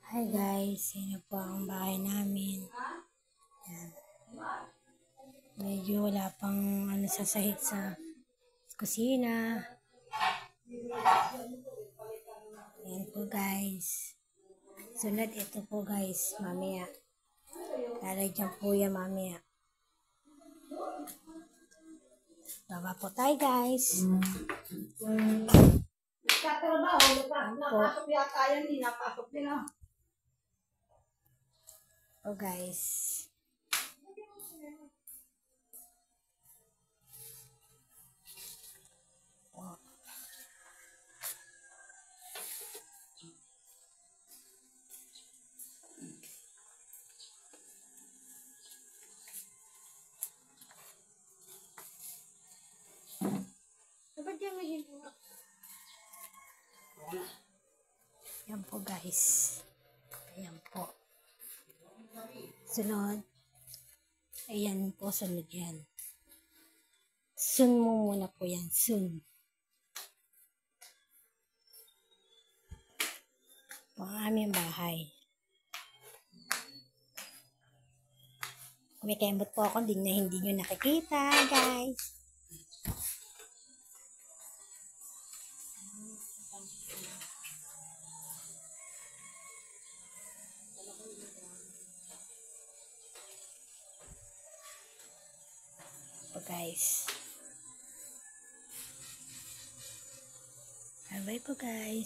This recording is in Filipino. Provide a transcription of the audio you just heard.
Hi guys, yun po ang bahay namin. Yan. Medyo wala pang sa sahig sa kusina. Yan po guys. Sunod ito po guys, mamaya. Lalagyan po yan mamaya. Baba po tayo guys. Katrabaho, napasok yata yan, napasok din ah. Oh guys. Oh. Yan po guys. Ayan po. Sunod. Ayan po, sunod yan. Sun mo muna po yan. Sun. Po ang aming bahay. Kumikembot po ako. Hindi nyo nakikita guys. Po guys. Bye-bye po guys.